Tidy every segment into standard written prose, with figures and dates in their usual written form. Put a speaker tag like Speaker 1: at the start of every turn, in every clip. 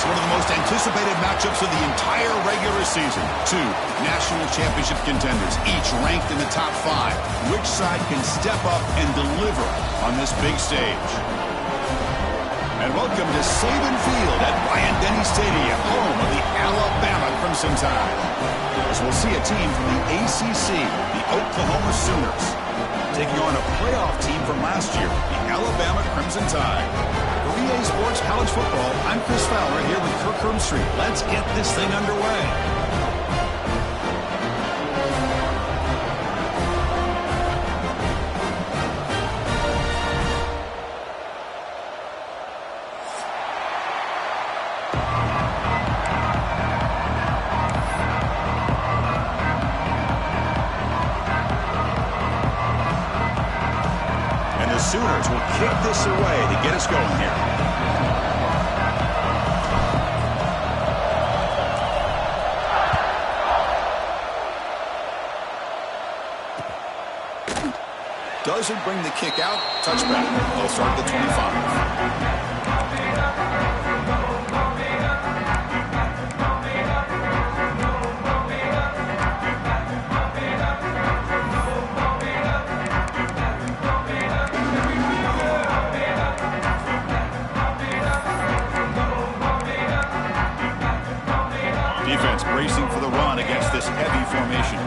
Speaker 1: one of the most anticipated matchups of the entire regular season. Two national championship contenders, each ranked in the top 5. Which side can step up and deliver on this big stage? And welcome to Saban Field at Bryant-Denny Stadium, home of the Alabama Crimson Tide. As we'll see a team from the ACC, the Oklahoma Sooners, taking on a playoff team from last year, the Alabama Crimson Tide. For EA Sports College Football, I'm Chris Fowler here with Kirk Herbstreit. Let's get this thing underway. Sooners will kick this away to get us going here. Doesn't bring the kick out. Touchback. They'll start at the 25. Defense bracing for the run against this heavy formation.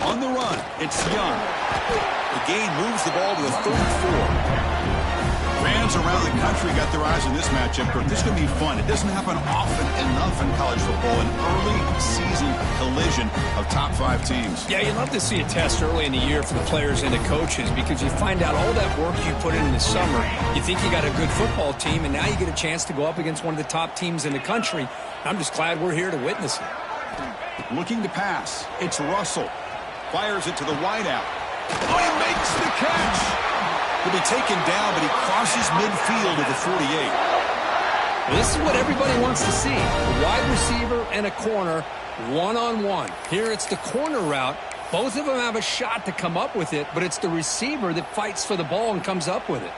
Speaker 1: On the run, it's Young. The gain moves the ball to the 34. Fans around the country got their eyes on this matchup, but this is going to be fun. It doesn't happen often enough in college football, an early season collision of top 5 teams.
Speaker 2: Yeah, you love to see a test early in the year for the players and the coaches because you find out all that work you put in the summer. You think you got a good football team, and now you get a chance to go up against one of the top teams in the country. I'm just glad we're here to witness it.
Speaker 1: Looking to pass. It's Russell. Fires it to the wideout. Oh, he makes the catch. He'll be taken down, but he crosses midfield to the 48.
Speaker 2: Well, this is what everybody wants to see. A wide receiver and a corner, one-on-one. Here it's the corner route. Both of them have a shot to come up with it, but it's the receiver that fights for the ball and comes up with it.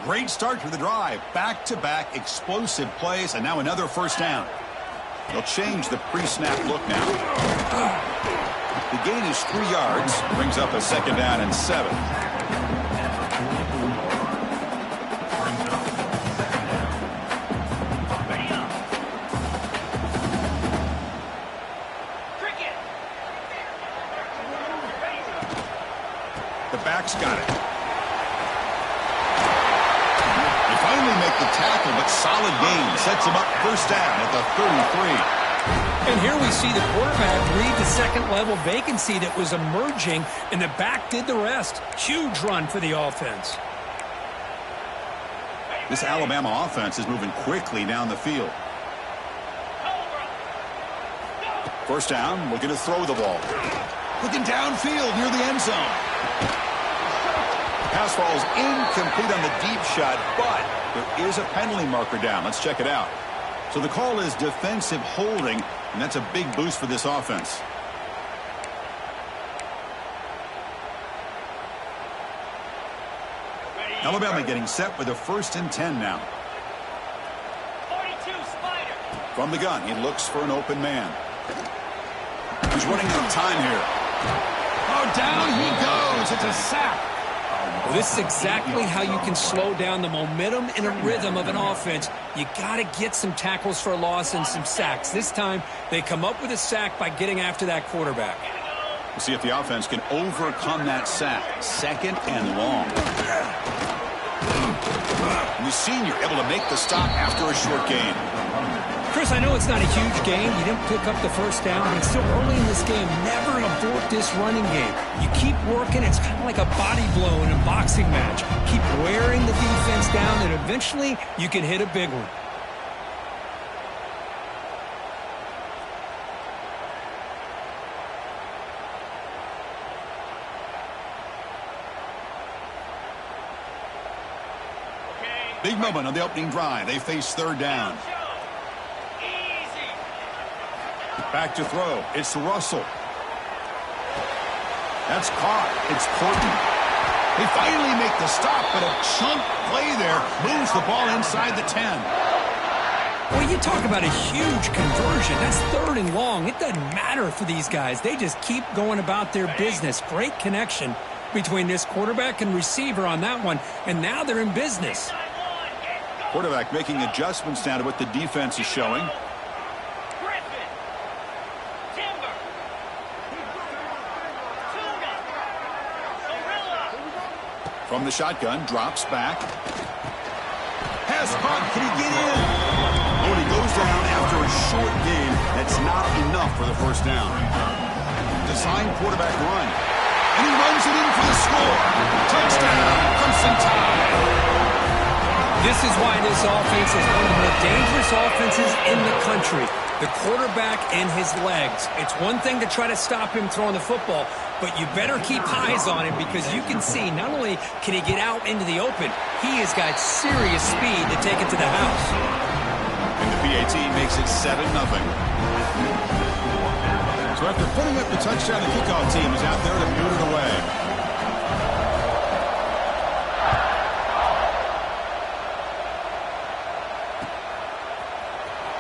Speaker 1: Great start to the drive. Back-to-back explosive plays, and now another first down. They'll change the pre-snap look now. The gain is 3 yards. Brings up a second down and 7. The back's got it. Make the tackle, but solid gain sets him up first down at the 33.
Speaker 2: And here we see the quarterback read the second-level vacancy that was emerging, and the back did the rest. Huge run for the offense.
Speaker 1: This Alabama offense is moving quickly down the field. First down, looking to throw the ball. Looking downfield near the end zone. Pass falls incomplete on the deep shot, but there is a penalty marker down. Let's check it out. So the call is defensive holding, and that's a big boost for this offense. Alabama getting set with a 1st and 10 now.
Speaker 3: 42 Spider.
Speaker 1: From the gun, he looks for an open man. He's running out of time here. Oh, down he goes. It's a sack.
Speaker 2: Well, this is exactly how you can slow down the momentum and a rhythm of an offense. You got to get some tackles for a loss and some sacks. This time, they come up with a sack by getting after that quarterback.
Speaker 1: We'll see if the offense can overcome that sack. 2nd and long. And the senior able to make the stop after a short gain.
Speaker 2: Chris, I know it's not a huge game. You didn't pick up the first down, but it's still early in this game. Never abort this running game. You keep working. It's kind of like a body blow in a boxing match. Keep wearing the defense down, and eventually you can hit a big one.
Speaker 1: Big moment on the opening drive. They face 3rd down. Back to throw. It's Russell. That's caught. It's Portland. They finally make the stop, but a chunk play there moves the ball inside the 10.
Speaker 2: Well, you talk about a huge conversion. That's 3rd and long. It doesn't matter for these guys. They just keep going about their business. Great connection between this quarterback and receiver on that one, and now they're in business.
Speaker 1: Quarterback making adjustments now to what the defense is showing. From the shotgun, drops back. Has caught. Can he get in? Oh, and he goes down after a short gain. That's not enough for the first down. Design quarterback run. And he runs it in for the score. Touchdown. Crimson Tide.
Speaker 2: This is why this offense is one of the more dangerous offenses in the country. The quarterback and his legs. It's one thing to try to stop him throwing the football, but you better keep eyes on him because you can see not only can he get out into the open, he has got serious speed to take it to the house.
Speaker 1: And the PAT makes it 7-0. So after putting up the touchdown, the kickoff team is out there to boot it away.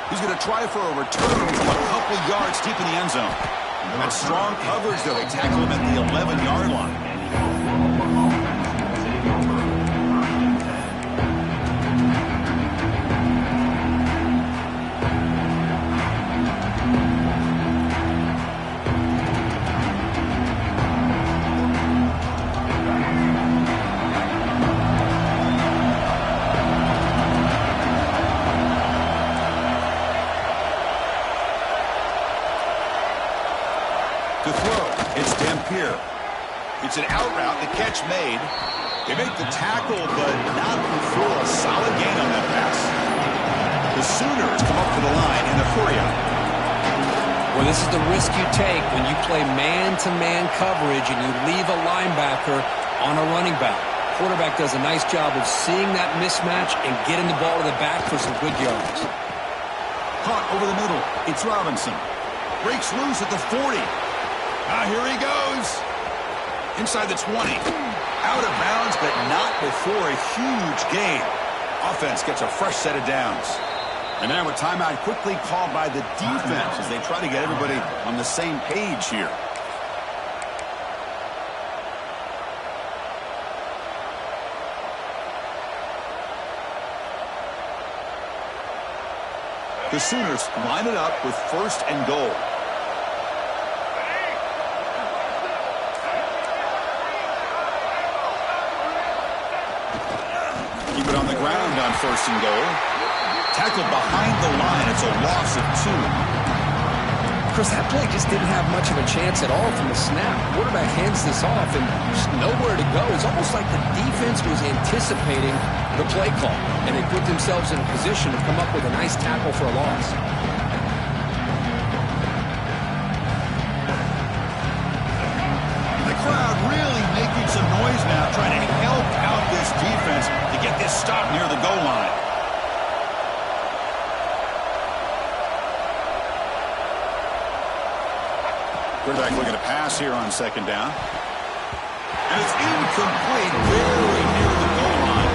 Speaker 1: He's going to try for a return from a couple yards deep in the end zone. And that strong coverage, though, they tackle him at the 11-yard line. To throw, it's Dampier. It's an out route, the catch made. They make the tackle, but not before a solid gain on that pass. The Sooners come up to the line in the hurry up.
Speaker 2: Well, this is the risk you take when you play man-to-man coverage and you leave a linebacker on a running back. Quarterback does a nice job of seeing that mismatch and getting the ball to the back for some good yards.
Speaker 1: Caught over the middle. It's Robinson. Breaks loose at the 40. Here he goes. Inside the 20. Out of bounds, but not before a huge gain. Offense gets a fresh set of downs. And now a timeout quickly called by the defense as they try to get everybody on the same page here. The Sooners line it up with 1st and goal. Keep it on the ground on 1st and goal. Tackled behind the line. It's a loss of 2.
Speaker 2: Chris, that play just didn't have much of a chance at all from the snap. Quarterback hands this off and just nowhere to go. It's almost like the defense was anticipating the play call, and they put themselves in a position to come up with a nice tackle for a loss.
Speaker 1: The crowd really making some noise now, trying to help out this defense to get this stop near the goal line. Quarterback looking to pass here on 2nd down. And it's incomplete, very near the goal line.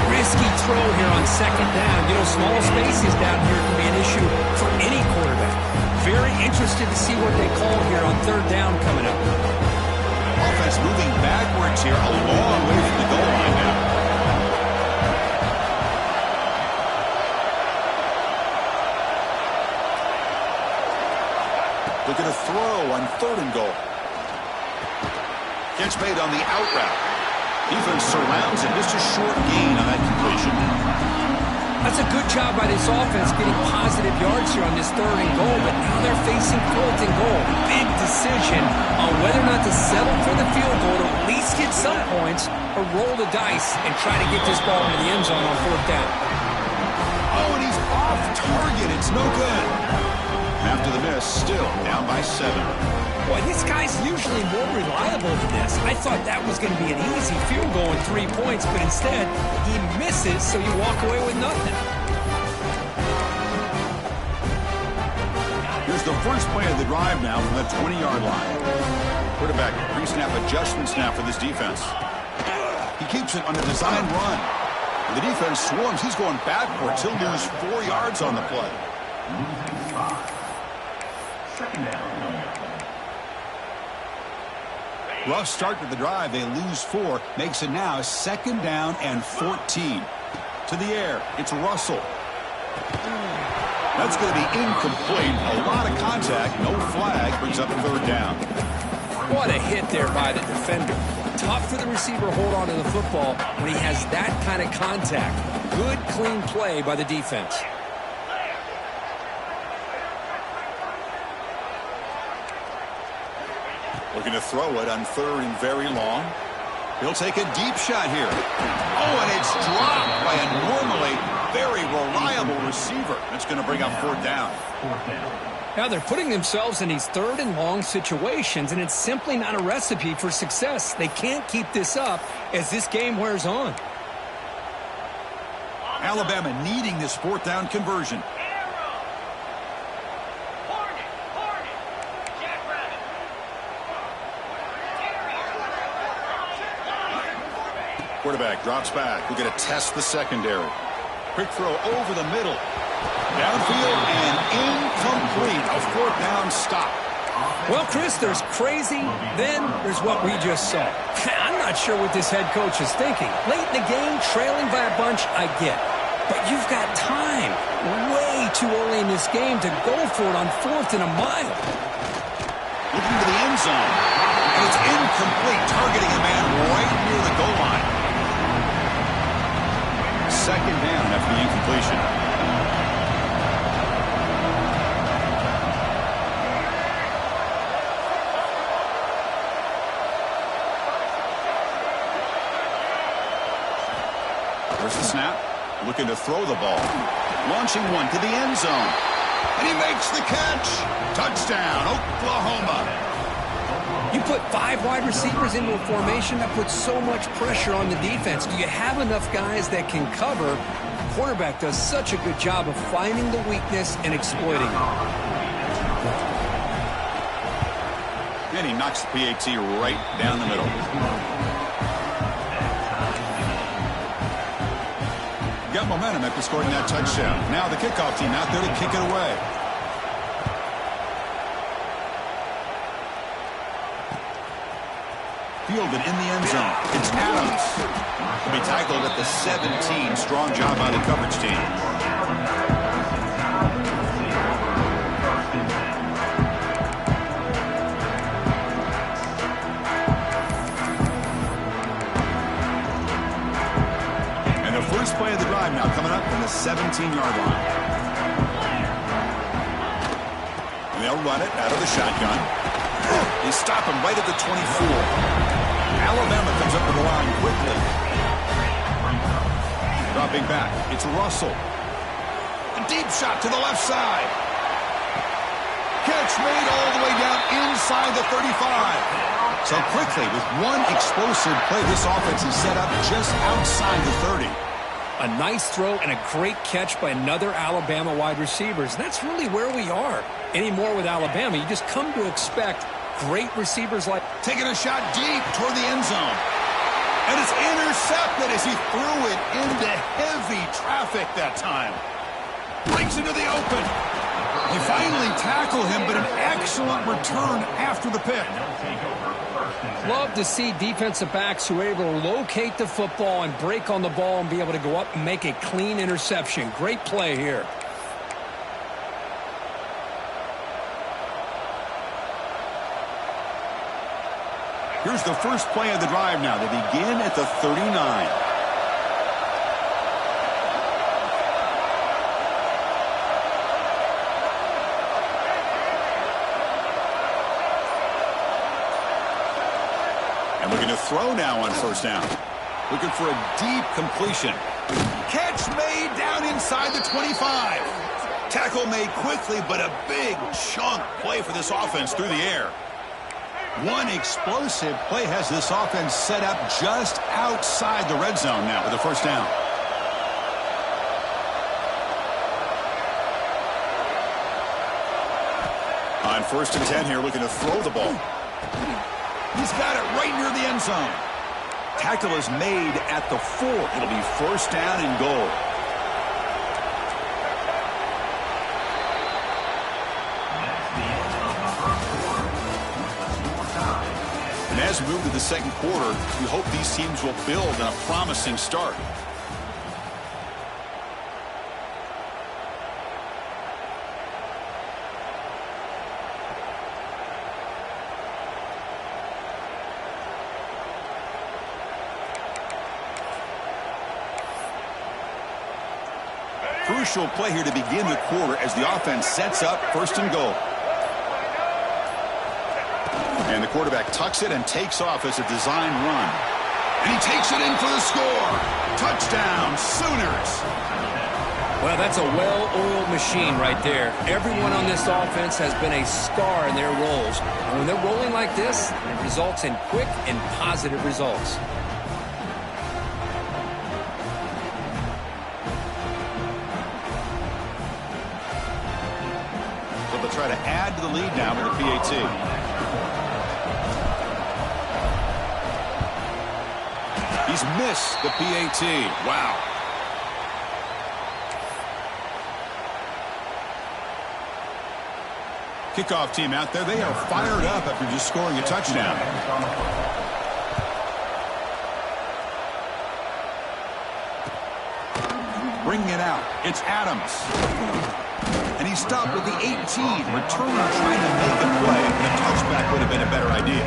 Speaker 2: Risky throw here on 2nd down. You know, small spaces down here can be an issue for any quarterback. Very interested to see what they call here on 3rd down coming up.
Speaker 1: Offense moving backwards here, a long way from the goal line now. Look at a throw on 3rd and goal. Catch made on the out route. Defense surrounds it. Just a short gain on that completion.
Speaker 2: That's a good job by this offense getting positive yards here on this 3rd and goal, but now they're facing 4th and goal. Big decision on whether or not to settle for the field goal to at least get some points or roll the dice and try to get this ball into the end zone on 4th down.
Speaker 1: Oh, and he's off target. It's no good. After the miss, still down by 7.
Speaker 2: Boy, this guy's usually more reliable than this. I thought that was going to be an easy field goal in 3 points, but instead, he misses, so you walk away with nothing.
Speaker 1: Here's Here's the first play of the drive now from the 20-yard line. Quarterback pre-snap adjustments now for this defense. He keeps it on the design run. The defense swarms. He's going backwards. He'll lose 4 yards on the play.
Speaker 3: Second down.
Speaker 1: Rough start to the drive. They lose 4. Makes it now 2nd down and 14. To the air. It's Russell. That's going to be incomplete. A lot of contact. No flag. Brings up 3rd down.
Speaker 2: What a hit there by the defender. Tough for the receiver to hold on to the football when he has that kind of contact. Good, clean play by the defense.
Speaker 1: Looking to throw it on 3rd and very long. He'll take a deep shot here. Oh, and it's dropped by a normally very reliable receiver. That's going to bring up 4th down.
Speaker 2: Now they're putting themselves in these 3rd and long situations, and it's simply not a recipe for success. They can't keep this up as this game wears on.
Speaker 1: Alabama needing this 4th down conversion. Quarterback drops back. We're going to test the secondary. Quick throw over the middle. Downfield and incomplete. A 4th down stop.
Speaker 2: Well, Chris, there's crazy, then there's what we just saw. I'm not sure what this head coach is thinking. Late in the game, trailing by a bunch, I get. But you've got time. Way too early in this game to go for it on 4th and a mile.
Speaker 1: Looking to the end zone. And it's incomplete, targeting a man right near the goal line. 2nd down after the incompletion. There's the snap. Looking to throw the ball. Launching one to the end zone. And he makes the catch. Touchdown, Oklahoma.
Speaker 2: You put 5 wide receivers into a formation that puts so much pressure on the defense. Do you have enough guys that can cover? The quarterback does such a good job of finding the weakness and exploiting it.
Speaker 1: And he knocks the PAT right down the middle. Got momentum after scoring that touchdown. Now the kickoff team out there to kick it away. Fielded in the end zone. It's Adams. To be tackled at the 17. Strong job by the coverage team. And the first play of the drive now coming up from the 17-yard line. And they'll run it out of the shotgun. They stop him right at the 24. Alabama comes up to the line quickly. Dropping back, it's Russell. A deep shot to the left side. Catch made all the way down inside the 35. So quickly, with one explosive play, this offense is set up just outside the 30.
Speaker 2: A nice throw and a great catch by another Alabama wide receivers. That's really where we are. Anymore with Alabama, you just come to expect great receivers like...
Speaker 1: Taking a shot deep toward the end zone. And it's intercepted as he threw it into heavy traffic that time. Breaks into the open. They finally tackle him, but an excellent return after the pick.
Speaker 2: Love to see defensive backs who are able to locate the football and break on the ball and be able to go up and make a clean interception. Great play here.
Speaker 1: Here's the first play of the drive now. They begin at the 39. And looking to throw now on 1st down. Looking for a deep completion. Catch made down inside the 25. Tackle made quickly, but a big chunk play for this offense through the air. One explosive play has this offense set up just outside the red zone now with a 1st down. On 1st and 10 here, looking to throw the ball. He's got it right near the end zone. Tackle is made at the 4. It'll be 1st down and goal. And as we move to the second quarter, we hope these teams will build on a promising start. Crucial play here to begin the quarter as the offense sets up 1st and goal. And the quarterback tucks it and takes off as a design run. And he takes it in for the score. Touchdown, Sooners.
Speaker 2: Well, that's a well-oiled machine right there. Everyone on this offense has been a star in their roles. And when they're rolling like this, it results in quick and positive results.
Speaker 1: They'll try to add to the lead now with the PAT. He's missed the PAT. Wow. Kickoff team out there. They are fired up after just scoring a touchdown. Bringing it out. It's Adams. And he stopped with the 18. Returner trying to make a play. The touchback would have been a better idea.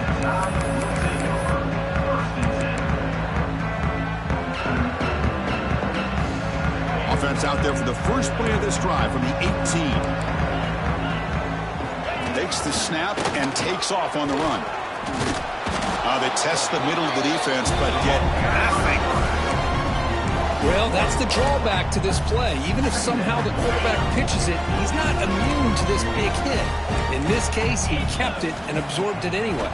Speaker 1: Offense out there for the first play of this drive from the 18. Takes the snap and takes off on the run. They test the middle of the defense, but get nothing.
Speaker 2: Well, that's the drawback to this play. Even if somehow the quarterback pitches it, he's not immune to this big hit. In this case, he kept it and absorbed it anyway.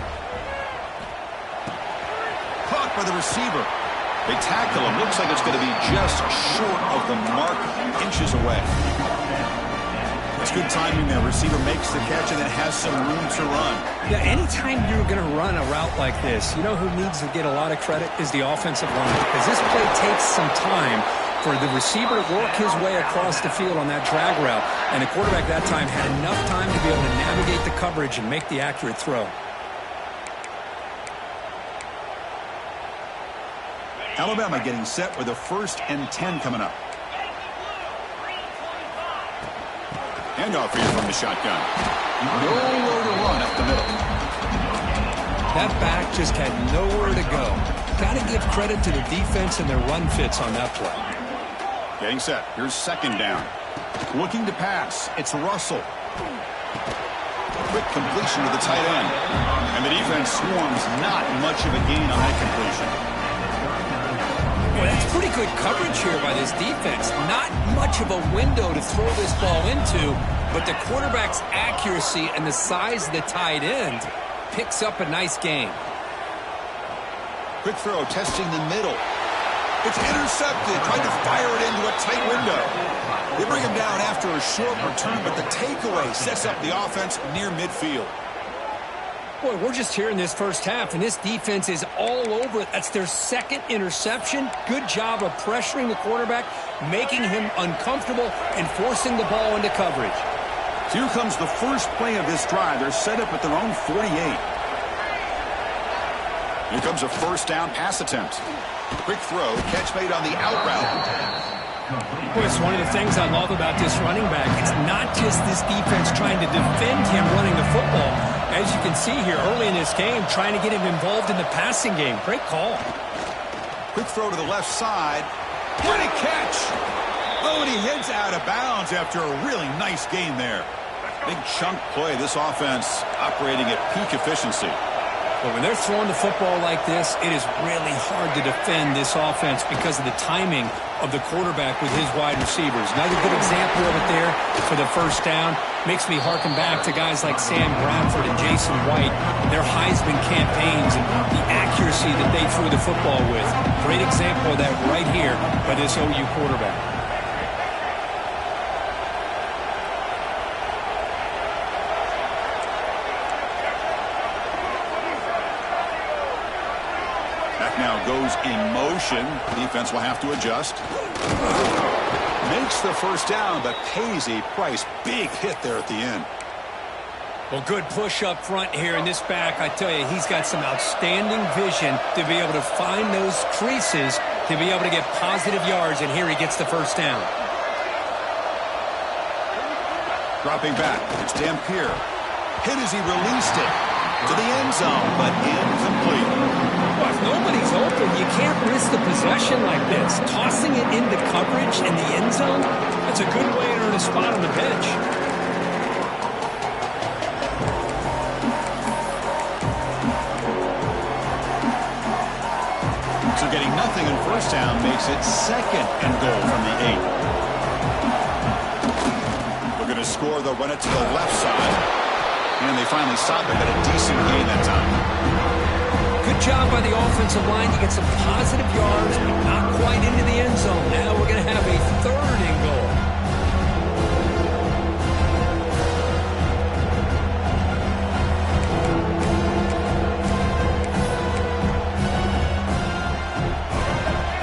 Speaker 1: Caught by the receiver. They tackle him. Looks like it's going to be just short of the mark, inches away. It's good timing there. Receiver makes the catch and then has some room to run.
Speaker 2: Yeah, anytime you're going to run a route like this, you know who needs to get a lot of credit is the offensive line. Because this play takes some time for the receiver to work his way across the field on that drag route. And the quarterback that time had enough time to be able to navigate the coverage and make the accurate throw.
Speaker 1: Alabama getting set with a 1st and 10 coming up. Handoff here from the shotgun. Nowhere to run up the middle.
Speaker 2: That back just had nowhere to go. Got to give credit to the defense and their run fits on that play.
Speaker 1: Getting set. Here's 2nd down. Looking to pass. It's Russell. Quick completion to the tight end. And the defense swarms. Not much of a gain on that completion.
Speaker 2: Well, that's pretty good coverage here by this defense. Not much of a window to throw this ball into, but the quarterback's accuracy and the size of the tight end picks up a nice gain.
Speaker 1: Quick throw, testing the middle. It's intercepted, trying to fire it into a tight window. They bring him down after a short return, but the takeaway sets up the offense near midfield.
Speaker 2: Boy, we're just here in this first half, and this defense is all over it. That's their 2nd interception. Good job of pressuring the quarterback, making him uncomfortable, and forcing the ball into coverage.
Speaker 1: So here comes the first play of this drive. They're set up at their own 48. Here comes a 1st down pass attempt. Quick throw, catch made on the out route.
Speaker 2: Boy, it's one of the things I love about this running back. It's not just this defense trying to defend him running the football. As you can see here early in this game, trying to get him involved in the passing game. Great call.
Speaker 1: Quick throw to the left side. Great catch. Oh, and he heads out of bounds after a really nice gain there. Big chunk play. This offense operating at peak efficiency.
Speaker 2: But when they're throwing the football like this, it is really hard to defend this offense because of the timing of the quarterback with his wide receivers. Another good example of it there for the 1st down. Makes me harken back to guys like Sam Bradford and Jason White, their Heisman campaigns and the accuracy that they threw the football with. Great example of that right here by this OU quarterback.
Speaker 1: goes in motion. Defense will have to adjust. Makes the first down, but pays a price. Big hit there at the end.
Speaker 2: Well, good push up front here in this back. I tell you, he's got some outstanding vision to be able to find those creases, to be able to get positive yards, and here he gets the first down.
Speaker 1: Dropping back, it's Dampier. Hit as he released it to the end zone, but incomplete.
Speaker 2: Well, if nobody's open, you can't risk the possession like this. Tossing it into coverage in the end zone, that's a good way to earn a spot on the bench.
Speaker 1: So getting nothing in first down makes it second and goal from the 8. We're going to score. They'll run it to the left side. And they finally stopped it. Got a decent gain that time.
Speaker 2: Good job by the offensive line to get some positive yards, but not quite into the end zone. Now we're going to have a third and goal.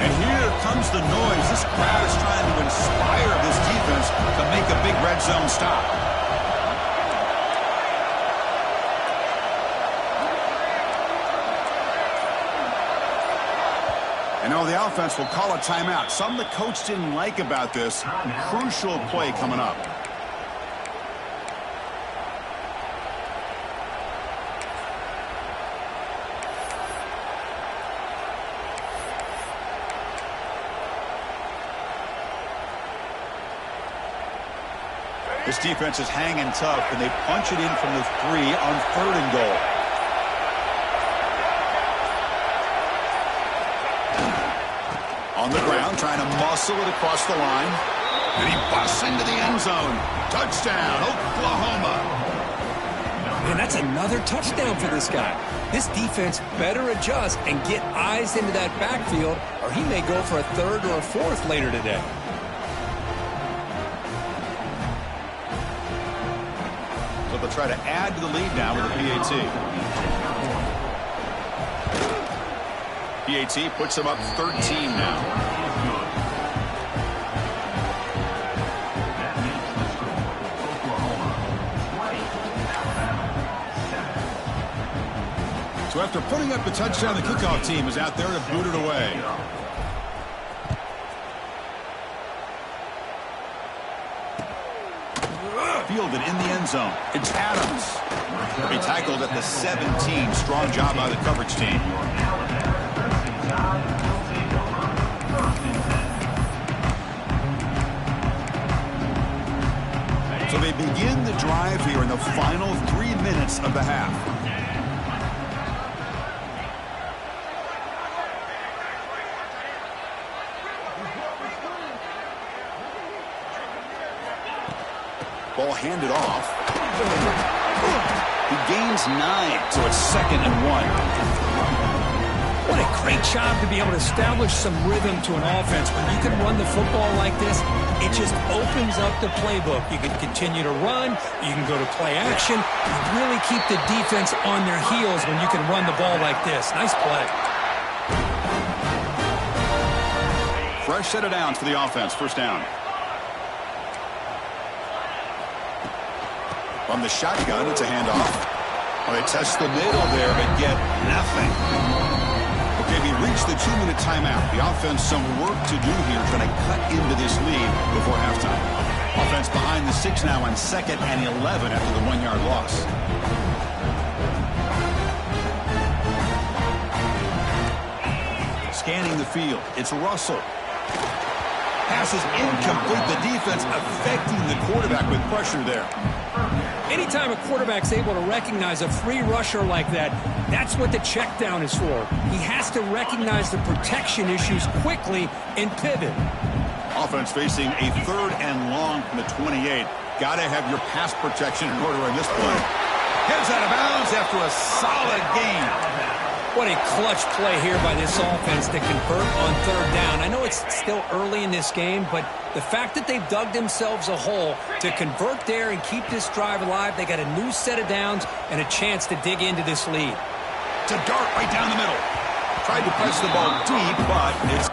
Speaker 1: And here comes the noise. This crowd is trying to inspire this defense to make a big red zone stop. The offense will call a timeout. Something the coach didn't like about this. Crucial play coming up. This defense is hanging tough, and they punch it in from the 3 on third and goal. On the ground, trying to muscle it across the line. And he busts into the end zone. Touchdown, Oklahoma.
Speaker 2: And that's another touchdown for this guy. This defense better adjust and get eyes into that backfield, or he may go for a third or a fourth later today.
Speaker 1: So they'll try to add to the lead now with a PAT. PAT puts them up 13 now. So after putting up the touchdown, the kickoff team is out there to boot it away. Fielded in the end zone. It's Adams. He'll be tackled at the 17. Strong job by the coverage team. So they begin the drive here in the final 3 minutes of the half. Ball handed off. He gains 9, so it's 2nd and 1.
Speaker 2: What a great job to be able to establish some rhythm to an offense. When you can run the football like this, it just opens up the playbook. You can continue to run. You can go to play action. You really keep the defense on their heels when you can run the ball like this. Nice play.
Speaker 1: Fresh set of downs for the offense. First down. From the shotgun, it's a handoff. Well, they test the middle there, but get nothing. Okay, we reached the 2-minute timeout. The offense some work to do here, trying to cut into this lead before halftime. Offense behind the 6 now on 2nd and 11 after the 1-yard loss. Scanning the field, it's Russell. Pass is incomplete. The defense affecting the quarterback with pressure there.
Speaker 2: Anytime a quarterback's able to recognize a free rusher like that, that's what the check down is for. He has to recognize the protection issues quickly and pivot.
Speaker 1: Offense facing a 3rd and long from the 28. Got to have your pass protection in order in this play. Heads out of bounds after a solid gain.
Speaker 2: What a clutch play here by this offense to convert on 3rd down. I know it's still early in this game, but the fact that they've dug themselves a hole to convert there and keep this drive alive, they got a new set of downs and a chance to dig into this lead.
Speaker 1: To dart right down the middle. Tried to press the ball deep, but it's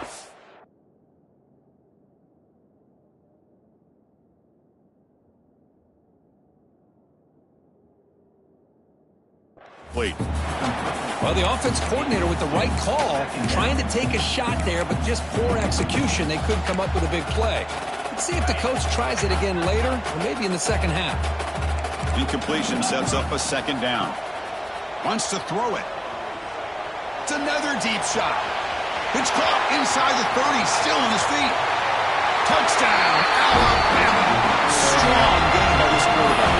Speaker 1: complete.
Speaker 2: Well, the offense coordinator with the right call, trying to take a shot there, but just poor execution. They couldn't come up with a big play. Let's see if the coach tries it again later, or maybe in the second half.
Speaker 1: Incompletion sets up a second down. Wants to throw it. It's another deep shot. It's caught inside the 30, still on his feet. Touchdown, Alabama. Strong game by this quarterback.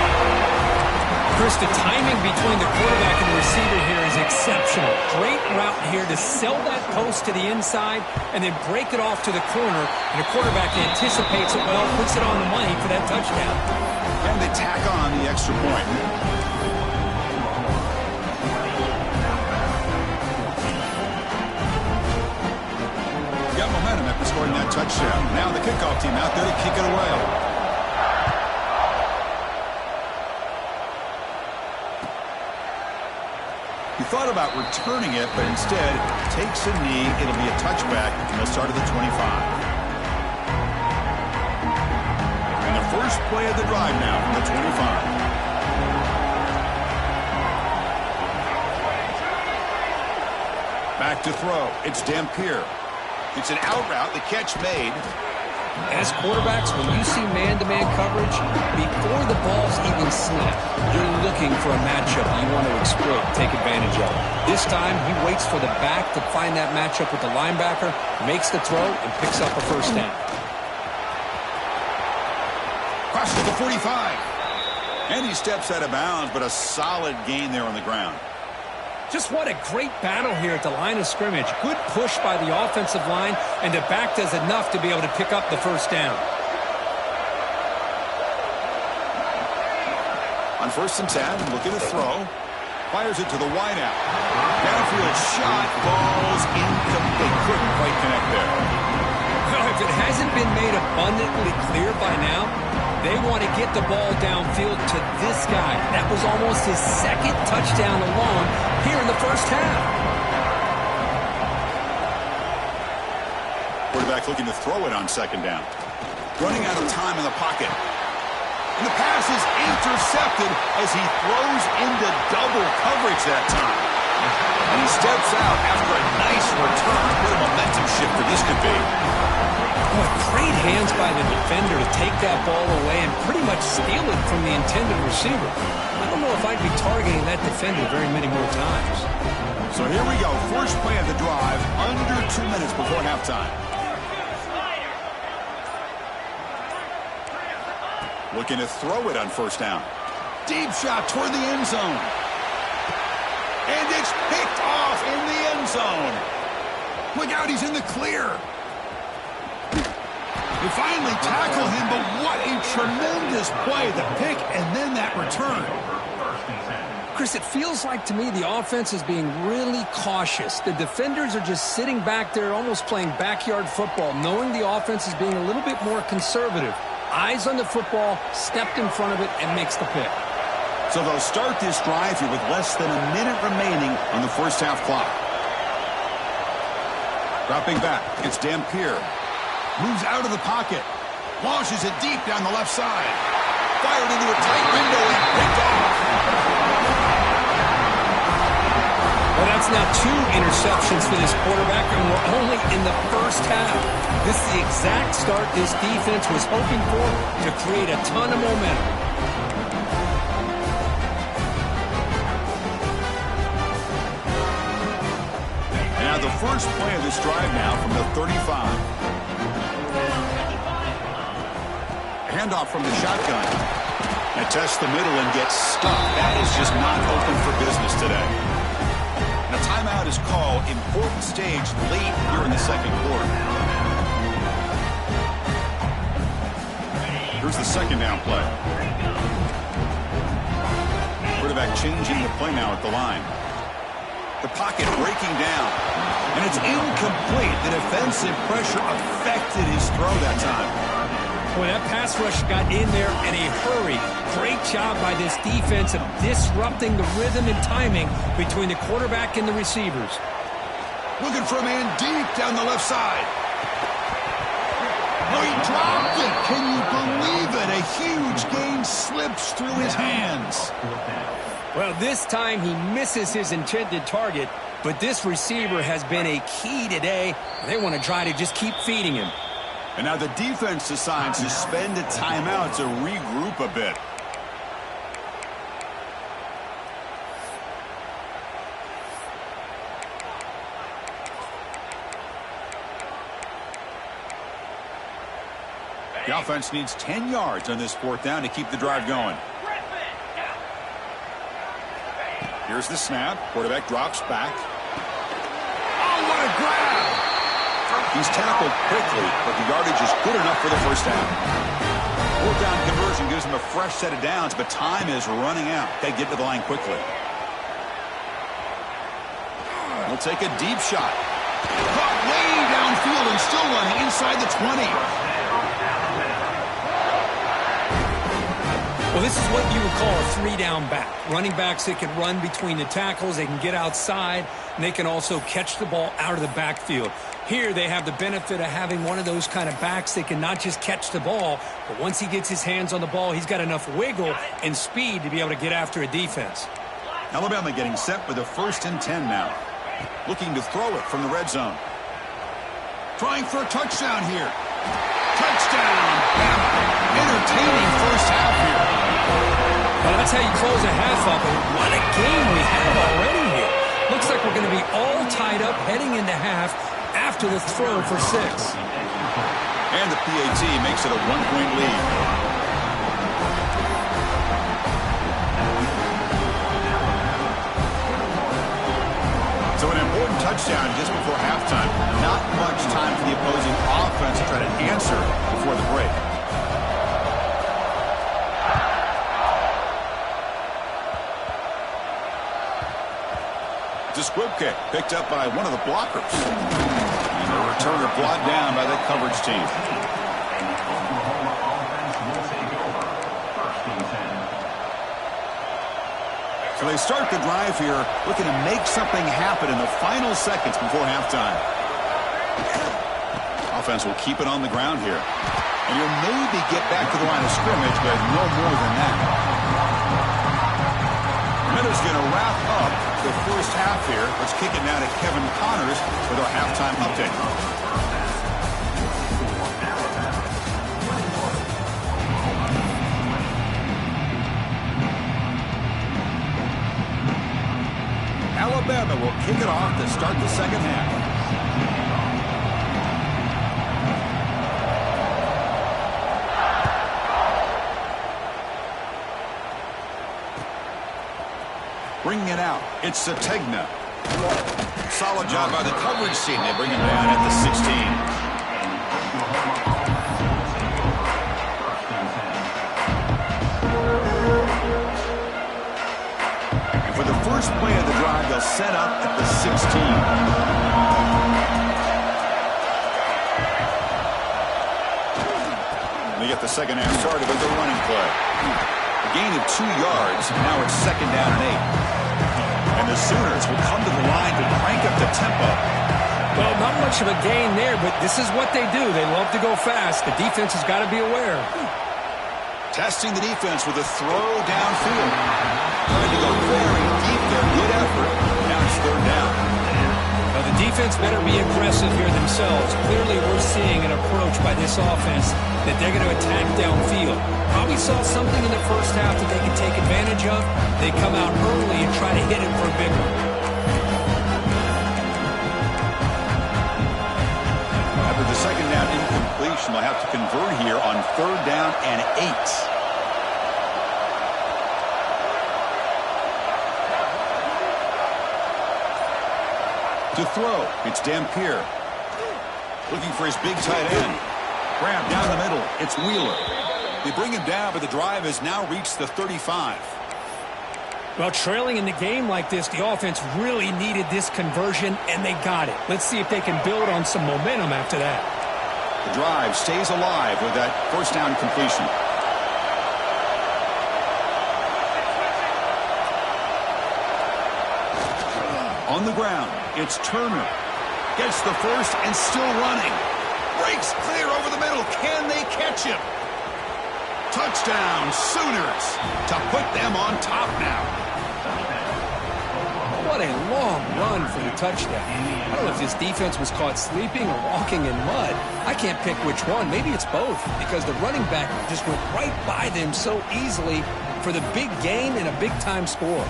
Speaker 2: Chris, the timing between the quarterback and the receiver here is exceptional. Great route here to sell that post to the inside and then break it off to the corner. And the quarterback anticipates it well, puts it on the money for that touchdown.
Speaker 1: And they tack on the extra point. Got momentum after scoring that touchdown. Now the kickoff team out there to kick it away. He thought about returning it, but instead takes a knee. It'll be a touchback, and they'll start at the 25. And the first play of the drive now from the 25. Back to throw. It's Dampier. It's an out route. The catch made.
Speaker 2: As quarterbacks, when you see man-to-man coverage, before the ball's even snapped, you're looking for a matchup you want to exploit, take advantage of. This time, he waits for the back to find that matchup with the linebacker, makes the throw, and picks up a first down.
Speaker 1: Crosses the 45. And he steps out of bounds, but a solid gain there on the ground.
Speaker 2: Just what a great battle here at the line of scrimmage. Good push by the offensive line, and the back does enough to be able to pick up the first down.
Speaker 1: On 1st and 10, look at the throw. Fires it to the wideout. Downfield shot, falls incomplete. Couldn't quite connect there.
Speaker 2: Well, if it hasn't been made abundantly clear by now, they want to get the ball downfield to this guy. That was almost his second touchdown alone here in the first half.
Speaker 1: Quarterback looking to throw it on second down. Running out of time in the pocket. And the pass is intercepted as he throws into double coverage that time. And he steps out after a nice return. What a momentum shifter this could be.
Speaker 2: Oh, great hands by the defender to take that ball away and pretty much steal it from the intended receiver. I don't know if I'd be targeting that defender very many more times.
Speaker 1: So here we go. First play of the drive, under 2 minutes before halftime. Looking to throw it on first down. Deep shot toward the end zone. And it's picked off in the end zone. Look out, he's in the clear. They finally tackle him, but what a tremendous play. The pick and then that return.
Speaker 2: Chris, it feels like to me the offense is being really cautious. The defenders are just sitting back there almost playing backyard football, knowing the offense is being a little bit more conservative. Eyes on the football, stepped in front of it, and makes the pick.
Speaker 1: So they'll start this drive here with less than a minute remaining on the first half clock. Dropping back, it's Dampier. Moves out of the pocket. Launches it deep down the left side. Fired into a tight window and picked off.
Speaker 2: Well, that's now 2 interceptions for this quarterback, and we're only in the first half. This is the exact start this defense was hoping for to create a ton of momentum.
Speaker 1: And now the first play of this drive now from the 35. Handoff from the shotgun. And tests the middle and gets stuck. That is just not open for business today. And a timeout is called. Important stage late here in the second quarter. Here's the second down play. Quarterback changing the play now at the line. The pocket breaking down. And it's incomplete. The defensive pressure affected his throw that time.
Speaker 2: Boy, that pass rush got in there in a hurry. Great job by this defense of disrupting the rhythm and timing between the quarterback and the receivers.
Speaker 1: Looking for a man deep down the left side. Oh, he dropped it. Can you believe it? A huge gain slips through his hands.
Speaker 2: Well, this time he misses his intended target, but this receiver has been a key today. They want to try to just keep feeding him.
Speaker 1: And now the defense decides to spend a timeout to regroup a bit. The offense needs 10 yards on this fourth down to keep the drive going. Here's the snap. Quarterback drops back. Oh, what a grab! He's tackled quickly, but the yardage is good enough for the first down. Fourth down conversion gives him a fresh set of downs, but time is running out. They get to the line quickly. He'll take a deep shot. Caught way downfield and still running inside the 20.
Speaker 2: Well, this is what you would call a three-down back. Running backs that can run between the tackles, they can get outside, and they can also catch the ball out of the backfield. Here they have the benefit of having one of those kind of backs that can not just catch the ball, but once he gets his hands on the ball, he's got enough wiggle and speed to be able to get after a defense.
Speaker 1: Alabama getting set with a 1st and 10 now. Looking to throw it from the red zone. Trying for a touchdown here. Touchdown, Bama. Entertaining first half here.
Speaker 2: Well, that's how you close a half up, and what a game we have already here. Looks like we're going to be all tied up heading into half after the throw for 6.
Speaker 1: And the PAT makes it a 1-point lead. So an important touchdown just before halftime. Not much time for the opposing offense to try to answer before the break. It's a squib kick picked up by one of the blockers. And the returner brought down by the coverage team. So they start the drive here looking to make something happen in the final seconds before halftime. Offense will keep it on the ground here. And you'll maybe get back to the line of scrimmage, but no more than that. Miller's going to wrap up the first half here. Let's kick it now to Kevin Connors with our halftime update. Alabama will kick it off to start the second half. Bringing it out, it's Sategna. Solid job by the coverage team. They bring him down at the 16. And for the first play of the drive, they'll set up at the 16. They get the second half started with the running play. A gain of 2 yards. Now it's 2nd down and 8. And the Sooners will come to the line to crank up the tempo.
Speaker 2: Well, not much of a gain there, but this is what they do. They love to go fast. The defense has got to be aware.
Speaker 1: Testing the defense with a throw downfield. Trying to go very deep there. Good effort. Now it's 3rd down.
Speaker 2: Well, the defense better be aggressive here themselves. Clearly, we're seeing an approach by this offense that they're going to attack downfield. Probably saw something in the first half that they can take advantage of. They come out early and try to hit it for a big one.
Speaker 1: After the 2nd down incompletion, they'll have to convert here on 3rd down and 8. To throw, it's Dampier. Looking for his big tight end. Grab down the middle, it's Wheeler. They bring him down, but the drive has now reached the 35.
Speaker 2: Well, trailing in the game like this, the offense really needed this conversion, and they got it. Let's see if they can build on some momentum after that.
Speaker 1: The drive stays alive with that 1st down completion. On the ground, it's Turner. Gets the first and still running. Breaks clear over the middle. Can they catch him? Touchdown, Sooners, to put them on top now.
Speaker 2: What a long run for the touchdown. I don't know if this defense was caught sleeping or walking in mud. I can't pick which one. Maybe it's both, because the running back just went right by them so easily for the big gain and a big-time score.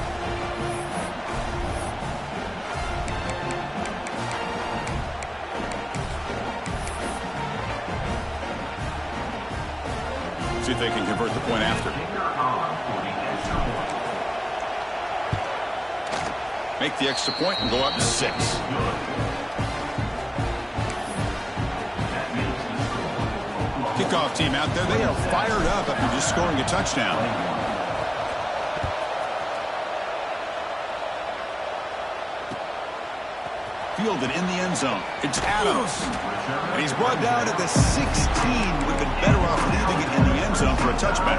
Speaker 1: See if they can convert the point after. Make the extra point and go up to 6. Kickoff team out there. They are fired up after just scoring a touchdown. Fielded in the end zone. It's Adams. And he's brought down at the 16. Would have been better off leaving it in the end zone for a touchback.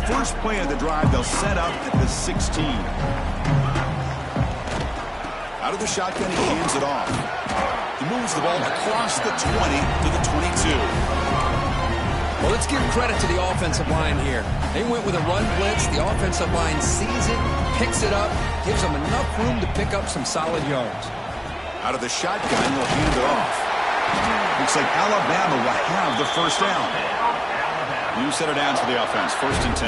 Speaker 1: First play of the drive, they'll set up at the 16. Out of the shotgun, he hands it off. He moves the ball across the 20 to the 22.
Speaker 2: Well, let's give credit to the offensive line here. They went with a run blitz. The offensive line sees it, picks it up, gives them enough room to pick up some solid yards.
Speaker 1: Out of the shotgun, they'll hand it off. Looks like Alabama will have the first down. New set of downs for the offense. 1st and 10.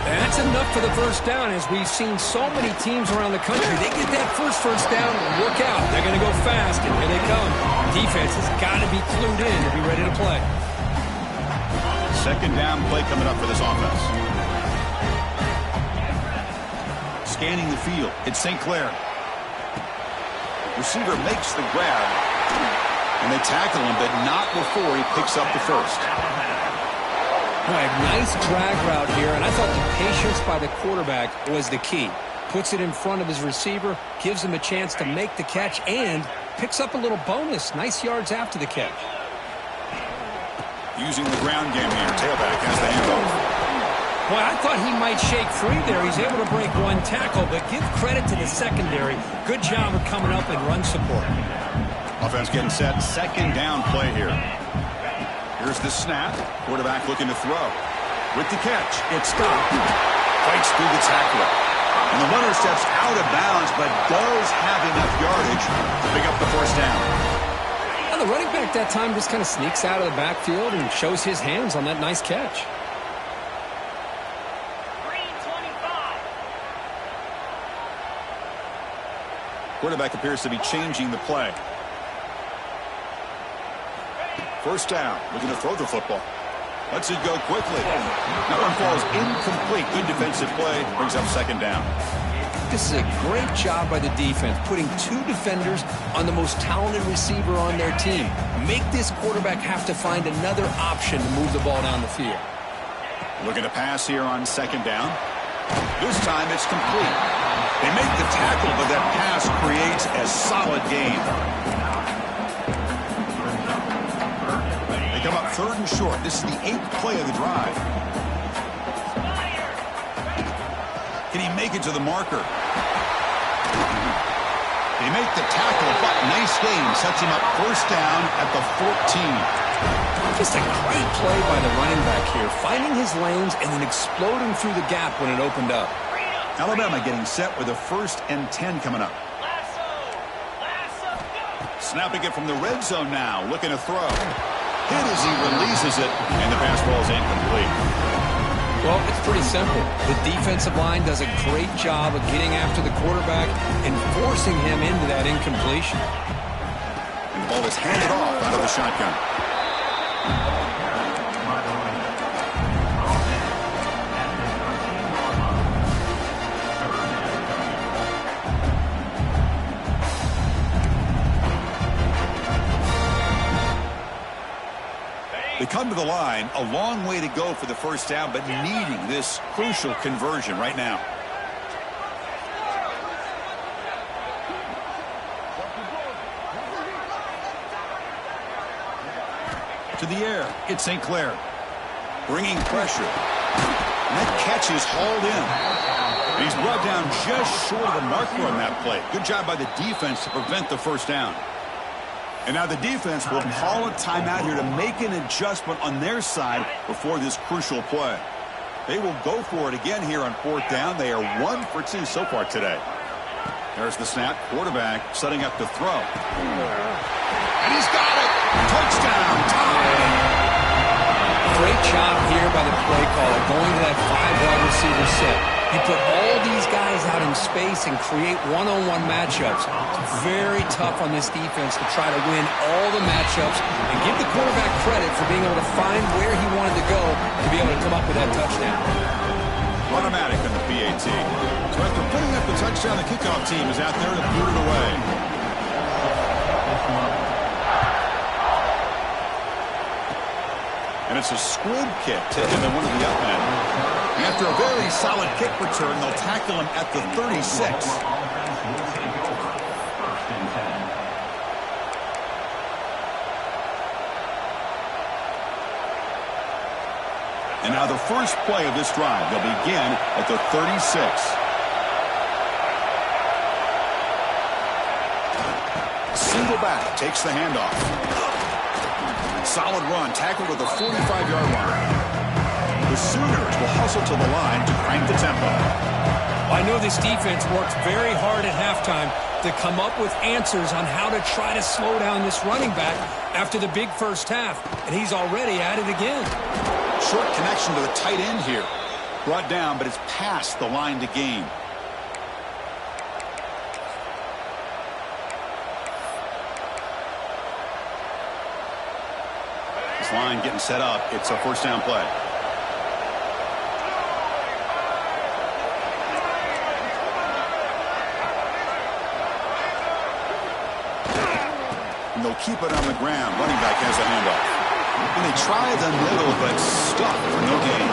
Speaker 2: That's enough for the first down, as we've seen so many teams around the country. They get that first down and look out. They're going to go fast, and here they come. Defense has got to be clued in to be ready to play.
Speaker 1: 2nd down play coming up for this offense. Scanning the field. It's St. Clair. Receiver makes the grab, and they tackle him, but not before he picks up the first.
Speaker 2: All right, nice drag route here, and I thought the patience by the quarterback was the key. Puts it in front of his receiver, gives him a chance to make the catch, and picks up a little bonus. Nice yards after the catch.
Speaker 1: Using the ground game here. Tailback has the handoff.
Speaker 2: Boy, I thought he might shake free there. He's able to break one tackle, but give credit to the secondary. Good job of coming up and run support.
Speaker 1: Offense getting set. 2nd down play here. Here's the snap. Quarterback looking to throw. With the catch, it's stopped. Fights through the tackler. And the runner steps out of bounds, but does have enough yardage to pick up the first down.
Speaker 2: And the running back that time just kind of sneaks out of the backfield and shows his hands on that nice catch.
Speaker 1: Quarterback appears to be changing the play. 1st down, looking to throw the football. Lets it go quickly. That one falls incomplete. Good defensive play. Brings up 2nd down.
Speaker 2: This is a great job by the defense, putting 2 defenders on the most talented receiver on their team. Make this quarterback have to find another option to move the ball down the field.
Speaker 1: Looking to pass here on 2nd down. This time it's complete. They make the tackle, but that pass creates a solid gain. Come up 3rd and short. This is the 8th play of the drive. Can he make it to the marker? They make the tackle, but nice game. Sets him up 1st down at the 14.
Speaker 2: Just a great play by the running back here, finding his lanes and then exploding through the gap when it opened up.
Speaker 1: Alabama getting set with a 1st and 10 coming up. Snapping it from the red zone now, looking to throw. Hit as he releases it, and the pass ball is incomplete.
Speaker 2: Well, it's pretty simple. The defensive line does a great job of getting after the quarterback and forcing him into that incompletion.
Speaker 1: And the ball is handed off out of the shotgun. They come to the line, a long way to go for the first down, but needing this crucial conversion right now. to the air. It's St. Clair. Bringing pressure. And that catch is hauled in. And he's brought down just short of the marker on that play. Good job by the defense to prevent the first down. And now the defense will call a timeout here to make an adjustment on their side before this crucial play. They will go for it again here on fourth down. They are 1 for 2 so far today. There's the snap. Quarterback setting up to throw. And he's got it. Touchdown. Tie.
Speaker 2: Great job here by the play caller going to that 5-wide receiver set. You put all these guys out in space and create one-on-one matchups. It's very tough on this defense to try to win all the matchups and give the quarterback credit for being able to find where he wanted to go to be able to come up with that touchdown.
Speaker 1: Automatic on the PAT. So after putting up the touchdown, the kickoff team is out there to boot it away. And it's a squib kick taken to one of the up end. And after a very solid kick return, they'll tackle him at the 36. And now the first play of this drive, they'll begin at the 36. Single back, takes the handoff. Solid run, tackled at the 45-yard line. The Sooners will hustle to the line to crank the tempo.
Speaker 2: I know this defense worked very hard at halftime to come up with answers on how to try to slow down this running back after the big first half, and he's already at it again.
Speaker 1: Short connection to the tight end here. Brought down, but it's past the line to gain. This line getting set up. It's a first down play. And they'll keep it on the ground. Running back has a handoff. And they try the middle, but stuck for no gain.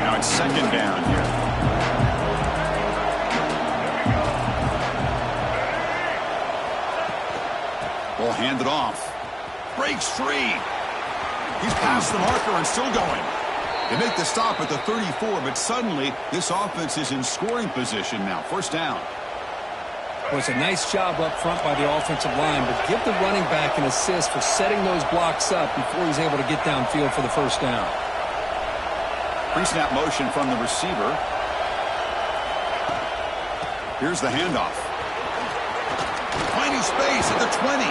Speaker 1: Now it's second down here. Ball handed off. Breaks free. He's past the marker and still going. They make the stop at the 34, but suddenly this offense is in scoring position now. First down.
Speaker 2: Well, it's a nice job up front by the offensive line, but give the running back an assist for setting those blocks up before he's able to get downfield for the first down.
Speaker 1: Pre-snap motion from the receiver. Here's the handoff. Finding space at the 20.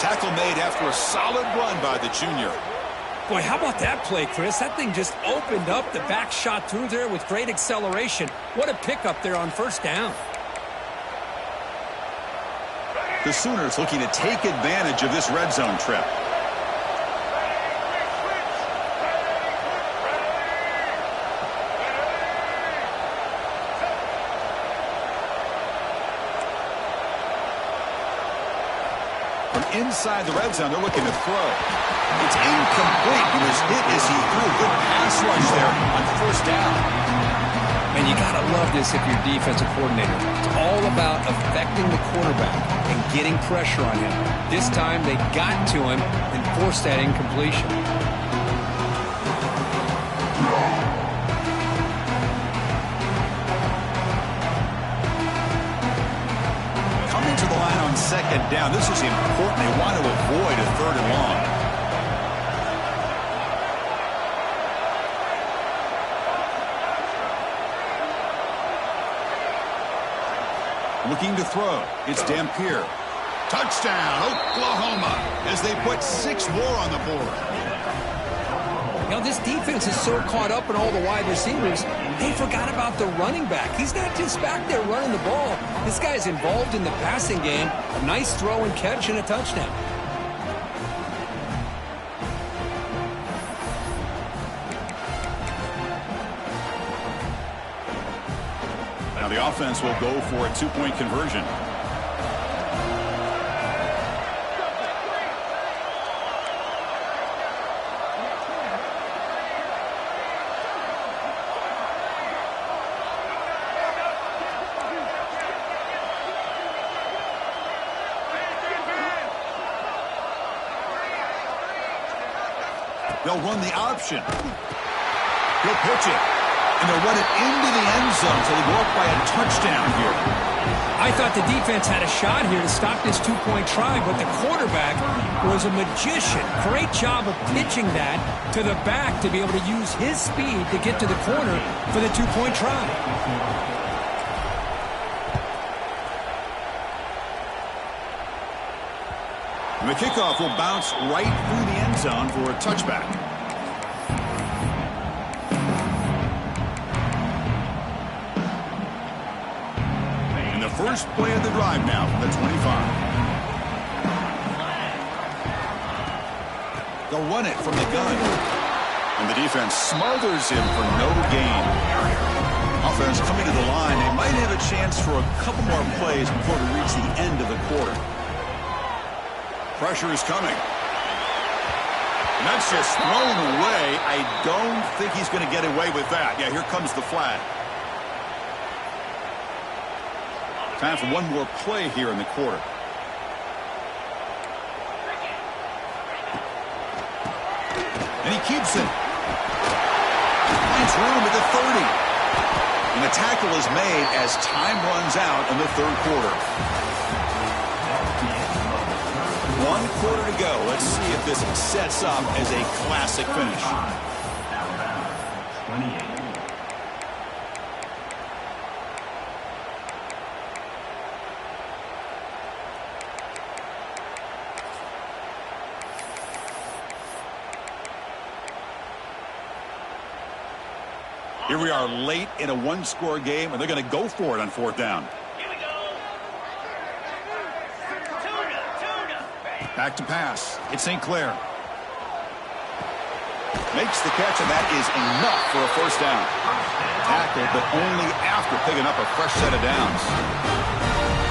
Speaker 1: Tackle made after a solid run by the junior.
Speaker 2: Boy, how about that play, Chris? That thing just opened up. The back shot through there with great acceleration. What a pickup there on first down.
Speaker 1: The Sooners looking to take advantage of this red zone trip. Inside the red zone, they're looking to throw. It's incomplete. He was hit as he threw. Good pass rush there on first down.
Speaker 2: And you got to love this if you're defensive coordinator. It's all about affecting the quarterback and getting pressure on him. This time they got to him and forced that incompletion.
Speaker 1: Second down. This is important. They want to avoid a third and long. Looking to throw. It's Dampier. Touchdown, Oklahoma, as they put 6 more on the board.
Speaker 2: You know, this defense is so caught up in all the wide receivers, they forgot about the running back. He's not just back there running the ball. This guy's involved in the passing game. A nice throw and catch and a touchdown.
Speaker 1: Now the offense will go for a 2-point conversion. They'll run the option. He'll pitch it. And they'll run it into the end zone, so they go up by a touchdown here.
Speaker 2: I thought the defense had a shot here to stop this two-point try, but the quarterback was a magician. Great job of pitching that to the back to be able to use his speed to get to the corner for the two-point try.
Speaker 1: And the kickoff will bounce right through the end zone for a touchback. First play of the drive now from the 25. They'll run it from the gun. And the defense smothers him for no gain. Offense coming to the line. They might have a chance for a couple more plays before we reach the end of the quarter. Pressure is coming. And that's just thrown away. I don't think he's going to get away with that. Yeah, here comes the flag. Time for one more play here in the quarter. And he keeps it. Finds room at the 30. And the tackle is made as time runs out in the third quarter. 1 quarter to go. Let's see if this sets up as a classic finish. 28. Here we are late in a one-score game, and they're going to go for it on fourth down.
Speaker 3: Here we go.
Speaker 1: Back to pass. It's St. Clair. Makes the catch, and that is enough for a first down. Tackled, but only after picking up a fresh set of downs.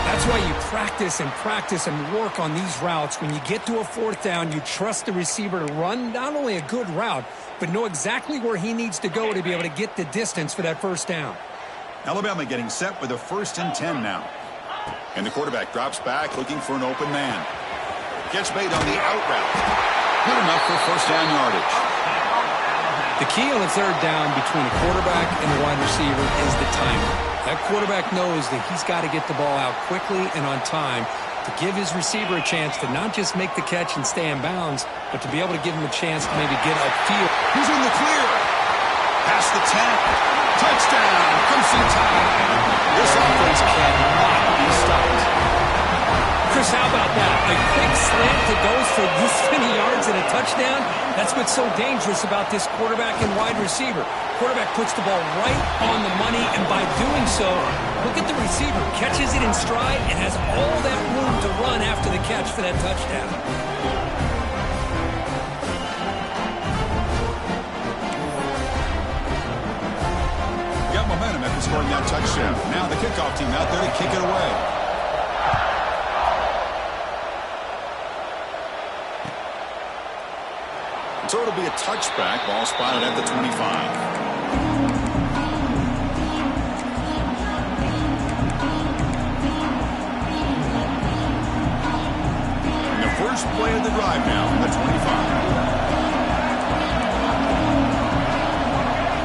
Speaker 2: That's why you practice and work on these routes. When you get to a fourth down, you trust the receiver to run not only a good route, but know exactly where he needs to go to be able to get the distance for that first down.
Speaker 1: Alabama getting set with a 1st and 10 now. And the quarterback drops back looking for an open man. Catch made on the out route. Good enough for first down yardage.
Speaker 2: The key on the third down between the quarterback and the wide receiver is the timing. That quarterback knows that he's got to get the ball out quickly and on time to give his receiver a chance to not just make the catch and stay in bounds, but to be able to give him a chance to maybe get upfield.
Speaker 1: He's in the clear. Past the 10. Touchdown. Crimson Tide. This offense cannot be stopped.
Speaker 2: Chris, how about that? A quick slant that goes for this many yards and a touchdown. That's what's so dangerous about this quarterback and wide receiver. Quarterback puts the ball right on the money, and by doing so, look at the receiver. Catches it in stride and has all that room to run after the catch for that touchdown.
Speaker 1: Got momentum after scoring that touchdown. Now the kickoff team out there to kick it away. So it'll be a touchback. Ball spotted at the 25. And the first play of the drive now from the 25.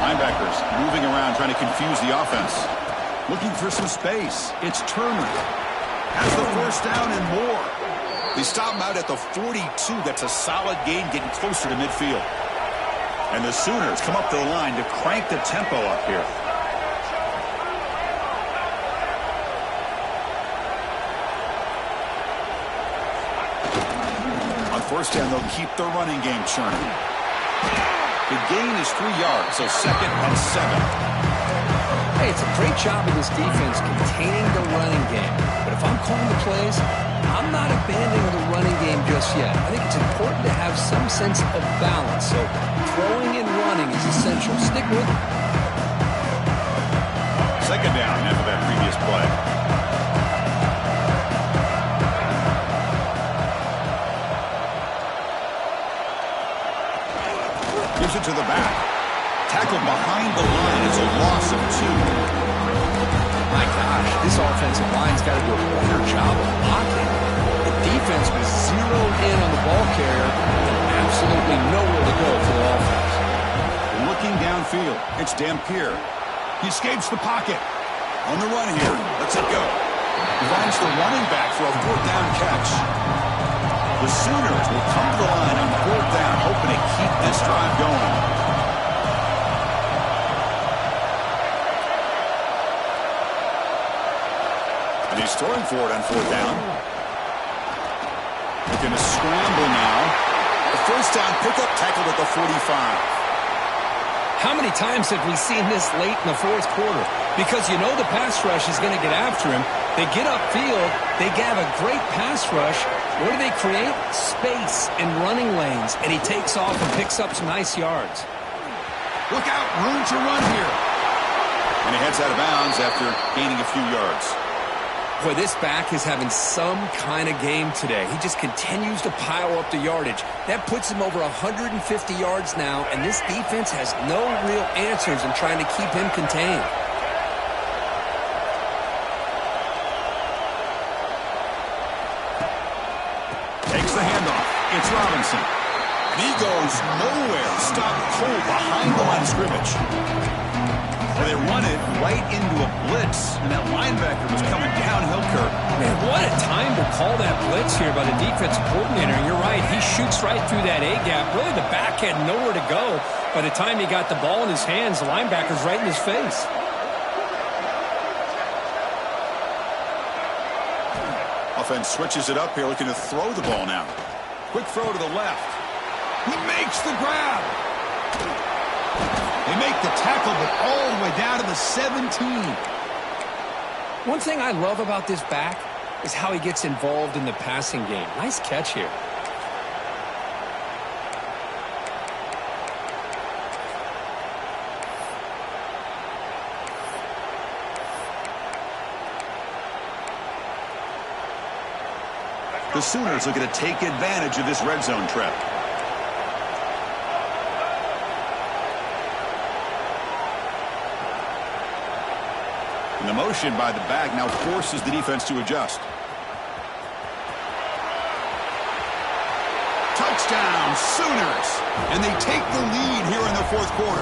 Speaker 1: Linebackers moving around trying to confuse the offense. Looking for some space. It's Turner. Has the first down and more. They stop him out at the 42. That's a solid gain, getting closer to midfield. And the Sooners come up to the line to crank the tempo up here. On first down, they'll keep the running game churning. The gain is 3 yards, so 2nd and 7.
Speaker 2: Hey, it's a great job of this defense containing the running game. But if I'm calling the plays, I'm not abandoning the running game just yet. I think it's important to have some sense of balance. So throwing and running is essential. Stick with it.
Speaker 1: 2nd down after that previous play. Gives it to the back. Tackled behind the line. It's a loss of 2.
Speaker 2: My gosh, this offensive line's got to do a better job of blocking. The defense was zeroed in on the ball carrier, and absolutely nowhere to go for the offense.
Speaker 1: Looking downfield, it's Dampier. He escapes the pocket. On the run here. Let's it go. He finds the running back for a fourth down catch. The Sooners will come to the line on fourth down, hoping to keep this drive going. And he's throwing for it on fourth down. They're going to scramble now. The first down pickup tackled at the 45.
Speaker 2: How many times have we seen this late in the fourth quarter? Because you know the pass rush is going to get after him. They get upfield. They have a great pass rush. What do they create? Space and running lanes. And he takes off and picks up some nice yards.
Speaker 1: Look out, room to run here. And he heads out of bounds after gaining a few yards.
Speaker 2: Boy, this back is having some kind of game today. He just continues to pile up the yardage. That puts him over 150 yards now, and this defense has no real answers in trying to keep him contained.
Speaker 1: Takes the handoff. It's Robinson. And he goes nowhere. Stopped cold behind the line of scrimmage. Well, they run it right into a blitz, and that linebacker was coming downhill, Kirk.
Speaker 2: Man, what a time to call that blitz here by the defensive coordinator. You're right, he shoots right through that A-gap. Really, the back had nowhere to go. By the time he got the ball in his hands, the linebacker's right in his face.
Speaker 1: Offense switches it up here, looking to throw the ball now. Quick throw to the left. He makes the grab. They make the tackle, but all the way down to the 17.
Speaker 2: One thing I love about this back is how he gets involved in the passing game. Nice catch here.
Speaker 1: The Sooners are going to take advantage of this red zone trip. And the motion by the back now forces the defense to adjust. Touchdown, Sooners! And they take the lead here in the fourth quarter.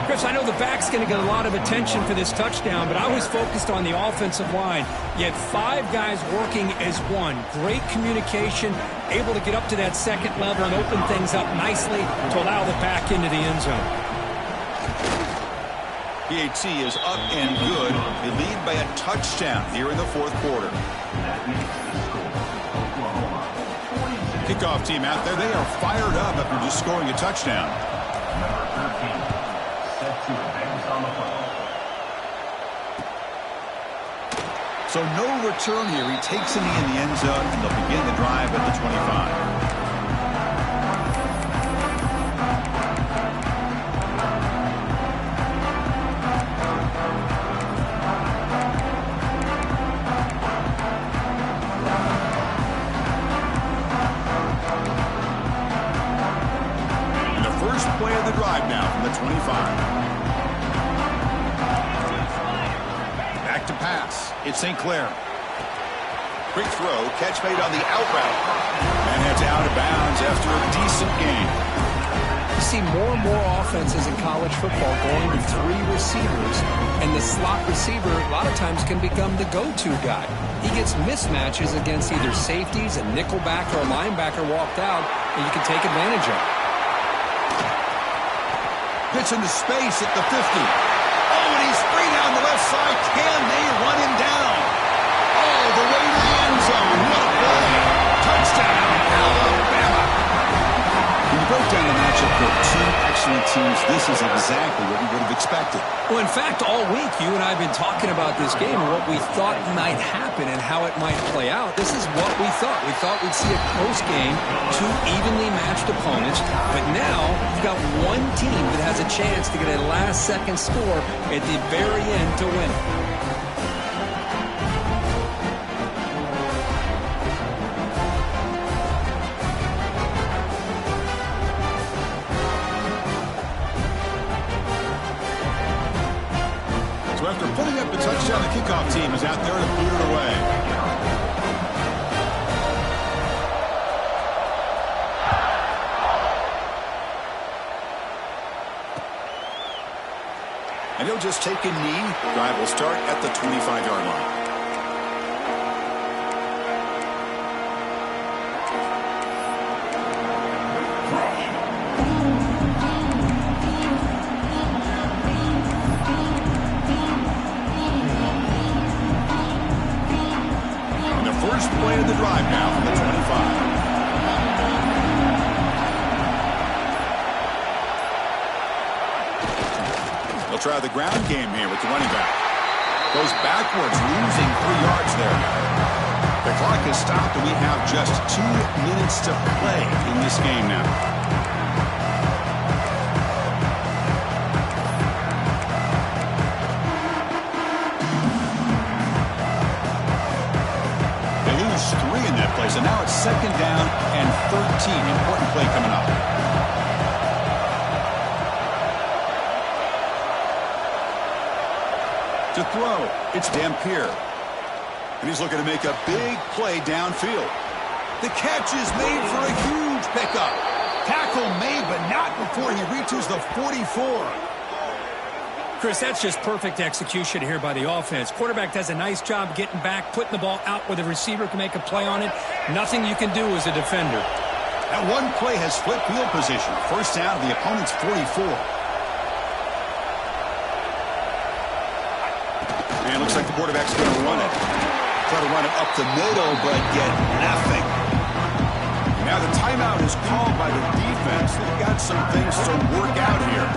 Speaker 2: Chris, I know the back's going to get a lot of attention for this touchdown, but I was focused on the offensive line. You had 5 guys working as one. Great communication, able to get up to that second level and open things up nicely to allow the back into the end zone.
Speaker 1: PAT is up and good. They lead by a touchdown here in the fourth quarter. Kickoff team out there. They are fired up after just scoring a touchdown. So no return here. He takes a knee in the end zone, and they'll begin the drive at the 25. Play of the drive now from the 25. Back to pass. It's St. Clair. Quick throw. Catch made on the out route. And heads out of bounds after a decent gain.
Speaker 2: You see more and more offenses in college football going to 3 receivers, and the slot receiver a lot of times can become the go-to guy. He gets mismatches against either safeties, a nickelback, or a linebacker walked out, and you can take advantage of it.
Speaker 1: Pitch into space at the 50. Oh, and he's free down the left side. Can they run him down? All the way to the end zone. What a play. Touchdown, Alabama. When you break down the matchup for 2 excellent teams, this is exactly what we would have expected.
Speaker 2: Well, in fact, all week, you and I have been talking about this game and what we thought might happen and how it might play out. This is what we thought. We thought we'd see a close game, 2 evenly matched opponents, but now you've got one team that has a chance to get a last-second score at the very end to win it.
Speaker 1: So after putting up the touchdown, the kickoff team is out there to boot it away. he'll just take a knee. Drive will start at the 25-yard line. First play of the drive now from the 25. They'll try the ground game here with the running back. Goes backwards, losing 3 yards there. The clock is stopped, and we have just 2 minutes to play in this game now. So now it's 2nd down and 13. Important play coming up. To throw, it's Dampier. And he's looking to make a big play downfield. The catch is made for a huge pickup. Tackle made, but not before he reaches the 44.
Speaker 2: Chris, that's just perfect execution here by the offense. Quarterback does a nice job getting back, putting the ball out where the receiver can make a play on it. Nothing you can do as a defender.
Speaker 1: That one play has flipped field position. First down to the opponent's 44. And it looks like the quarterback's going to run it. Try to run it up the middle, but get nothing. Now the timeout is called by the defense. They've got some things to work out here.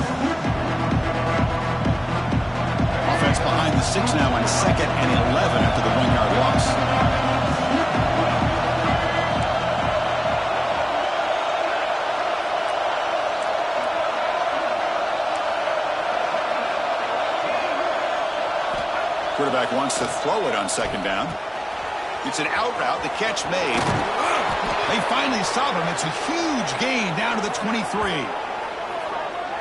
Speaker 1: Offense behind the 6 now on 2nd and 11 after the 1-yard loss. Quarterback wants to throw it on 2nd down. It's an out route. The catch made. They finally stop him. It's a huge gain down to the 23.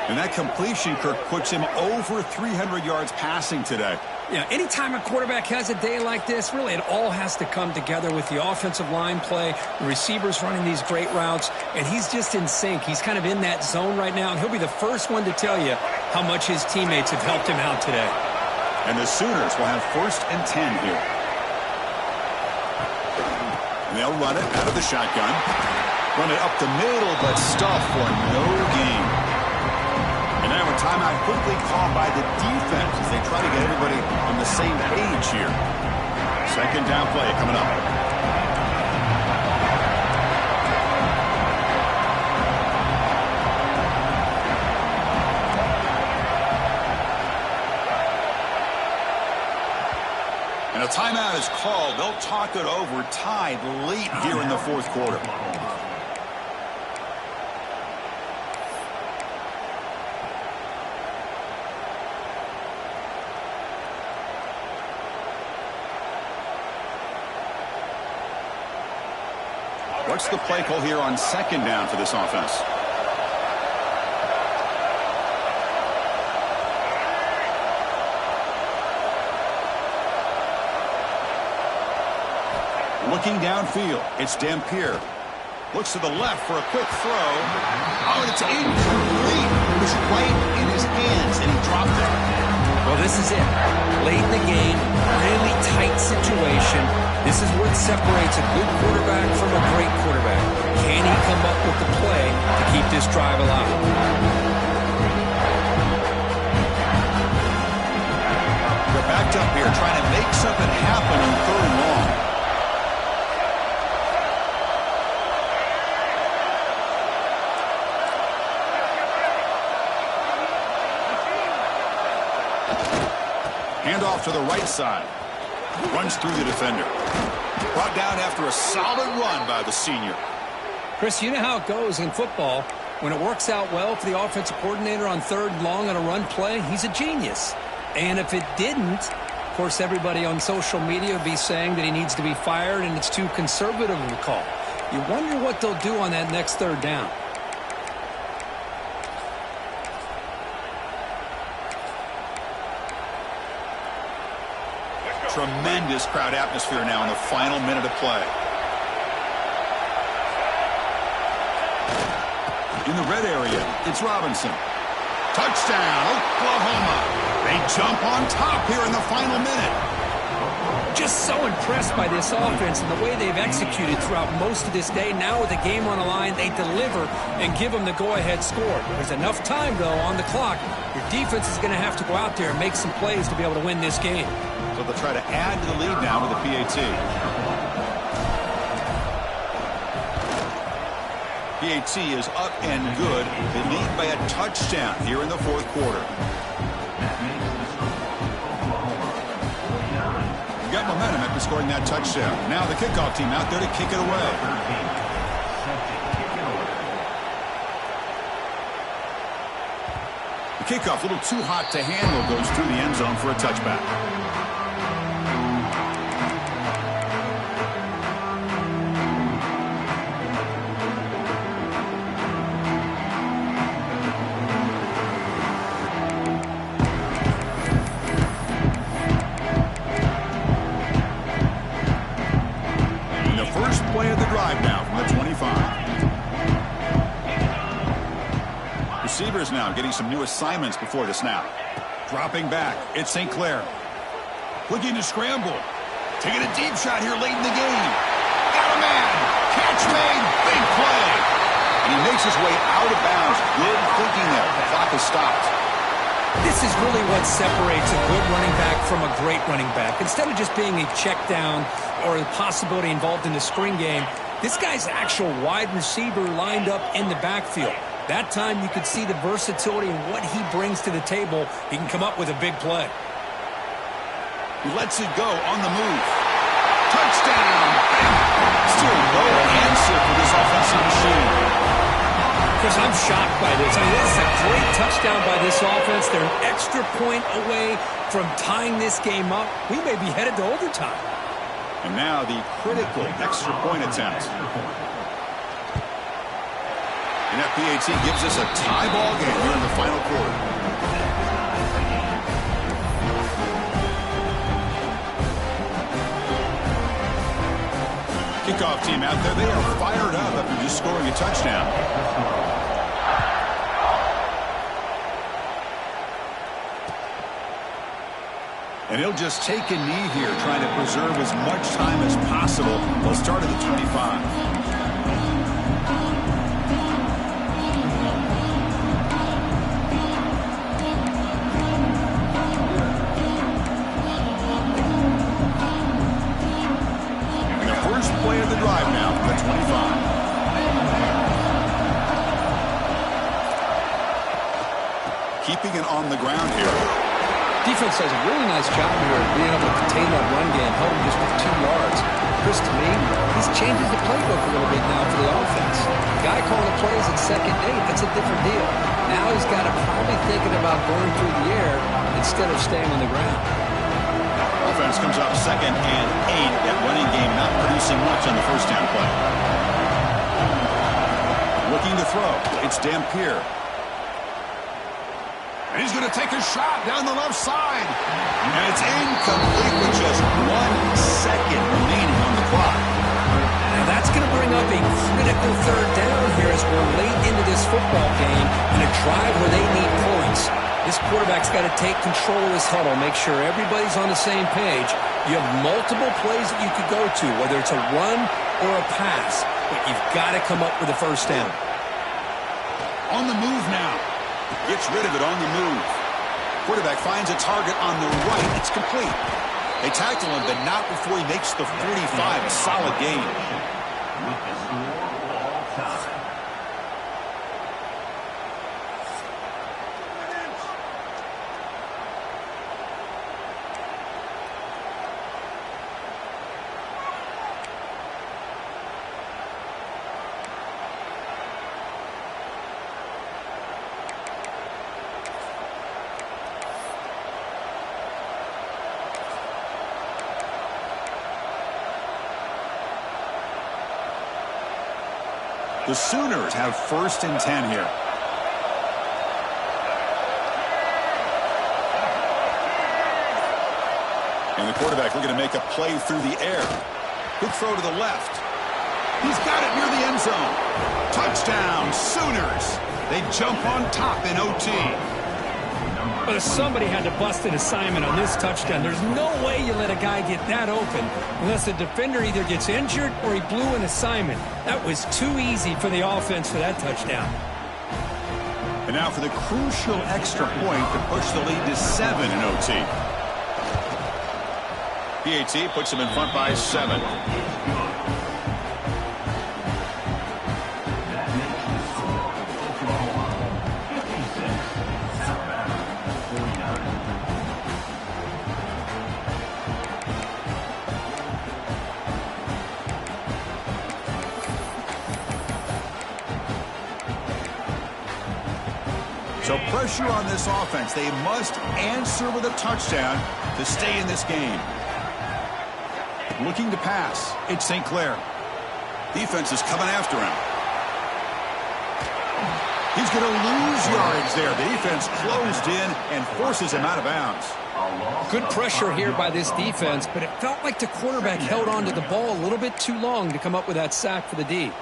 Speaker 1: And that completion, Kirk, puts him over 300 yards passing today.
Speaker 2: Yeah, anytime a quarterback has a day like this, really it all has to come together with the offensive line play, the receivers running these great routes, and he's just in sync. He's kind of in that zone right now, and he'll be the first one to tell you how much his teammates have helped him out today.
Speaker 1: And the Sooners will have 1st and 10 here. And they'll run it out of the shotgun. Run it up the middle, but stuff for no gain. And now a timeout quickly called by the defense as they try to get everybody on the same page here. 2nd down play coming up. And a timeout is called. They'll talk it over, tied late here in the 4th quarter. What's the play call here on 2nd down for this offense? Looking downfield, it's Dampier. Looks to the left for a quick throw. Oh, and it's incomplete. It was right in his hands, and he dropped it.
Speaker 2: Well, this is it. Late in the game, really tight situation. This is what separates a good quarterback from a great quarterback. Can he come up with the play to keep this drive alive?
Speaker 1: They're backed up here trying to make something happen on 3rd and long. Handoff to the right side. Runs through the defender. Brought down after a solid run by the senior.
Speaker 2: Chris, you know how it goes in football. When it works out well for the offensive coordinator on 3rd and long on a run play, he's a genius. And if it didn't, of course, everybody on social media would be saying that he needs to be fired and it's too conservative of a call. You wonder what they'll do on that next 3rd down.
Speaker 1: Tremendous crowd atmosphere now in the final minute of play. In the red area, it's Robinson. Touchdown, Oklahoma. They jump on top here in the final minute.
Speaker 2: Just so impressed by this offense and the way they've executed throughout most of this day. Now with the game on the line, they deliver and give them the go-ahead score. There's enough time, though, on the clock. Your defense is going to have to go out there and make some plays to be able to win this game.
Speaker 1: So they'll try to add to the lead now with the PAT. PAT is up and good. They lead by a touchdown here in the fourth quarter. Got momentum after scoring that touchdown. Now the kickoff team out there to kick it away. The kickoff, a little too hot to handle, goes through the end zone for a touchback. Play of the drive now from the 25. Receivers now getting some new assignments before the snap. Dropping back, it's St. Clair. Looking to scramble. Taking a deep shot here late in the game. Got a man. Catch made. Big play. And he makes his way out of bounds. Good thinking there. The clock is stopped.
Speaker 2: This is really what separates a good running back from a great running back. Instead of just being a check down or the possibility involved in the screen game, this guy's actual wide receiver lined up in the backfield. That time you could see the versatility and what he brings to the table. He can come up with a big play.
Speaker 1: He lets it go on the move. Touchdown! Still no answer for this offensive machine.
Speaker 2: Chris, I'm shocked by this. I mean, this is a great touchdown by this offense. They're an extra point away from tying this game up. We may be headed to overtime.
Speaker 1: And now the critical extra point attempt. And that PAT gives us a tie ball game here in the final quarter. Kickoff team out there. They are fired up after just scoring a touchdown. And he'll just take a knee here, trying to preserve as much time as possible. They'll start at the 25. Play of the drive now from the 25. Keeping it on the ground here.
Speaker 2: Defense does a really nice job here of being able to contain that run game, held him just with 2 yards. Chris, to me, he's changing the playbook a little bit now for the offense. The guy calling the plays at second eight, that's a different deal. Now he's got to probably thinking about going through the air instead of staying on the ground.
Speaker 1: Offense comes up 2nd and 8. That running game not producing much on the first down play. Looking to throw. It's Dampier. And he's going to take a shot down the left side. And it's incomplete with just 1 second remaining on the clock.
Speaker 2: Now that's going to bring up a critical third down here as we're late into this football game in a drive where they need points. This quarterback's got to take control of this huddle, make sure everybody's on the same page. You have multiple plays that you could go to, whether it's a run or a pass, but you've got to come up with a first down.
Speaker 1: On the move now. Gets rid of it on the move. Quarterback finds a target on the right. It's complete. They tackle him, but not before he makes the 45. A solid gain. The Sooners have 1st and 10 here. And the quarterback looking to make a play through the air. Good throw to the left. He's got it near the end zone. Touchdown, Sooners. They jump on top in OT.
Speaker 2: Well, somebody had to bust an assignment on this touchdown. There's no way you let a guy get that open unless the defender either gets injured or he blew an assignment. That was too easy for the offense for that touchdown.
Speaker 1: And now for the crucial extra point to push the lead to 7 in OT. PAT puts them in front by 7. So pressure on this offense. They must answer with a touchdown to stay in this game. Looking to pass. It's St. Clair. Defense is coming after him. He's going to lose yards there. The defense closed in and forces him out of bounds.
Speaker 2: Good pressure here by this defense, but it felt like the quarterback held on to the ball a little bit too long to come up with that sack for the D.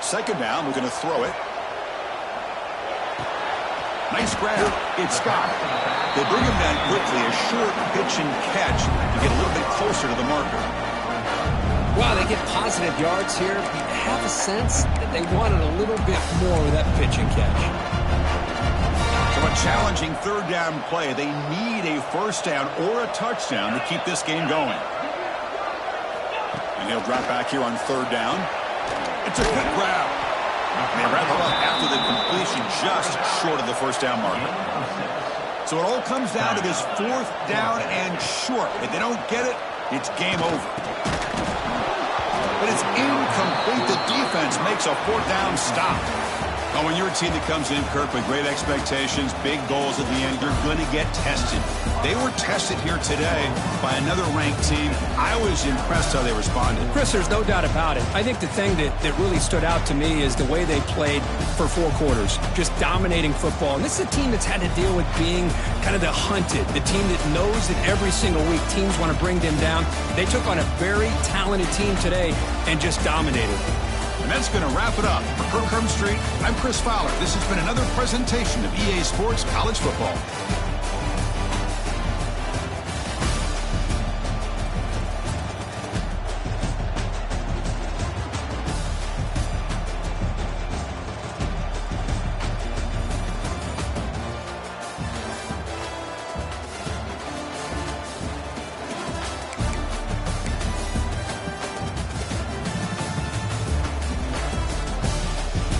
Speaker 1: Second down, we're going to throw it. Nice grab. It's Scott. They bring him down quickly, a short pitch and catch to get a little bit closer to the marker.
Speaker 2: Wow, they get positive yards here. You have a sense that they wanted a little bit more with that pitch and catch.
Speaker 1: So a challenging third down play. They need a first down or a touchdown to keep this game going. And he'll drop back here on third down. It's a good grab. They wrap it up after the completion just short of the first down marker. So it all comes down to this fourth down and short. If they don't get it, it's game over. But it's incomplete. The defense makes a fourth down stop. Oh, when you're a team that comes in, Kirk, with great expectations, big goals at the end, you're going to get tested. They were tested here today by another ranked team. I was impressed how they responded.
Speaker 2: Chris, there's no doubt about it. I think the thing that really stood out to me is the way they played for 4 quarters, just dominating football. And this is a team that's had to deal with being kind of the hunted, the team that knows that every single week teams want to bring them down. They took on a very talented team today and just dominated.
Speaker 1: And that's going to wrap it up. For Kirk Street, I'm Chris Fowler. This has been another presentation of EA Sports College Football.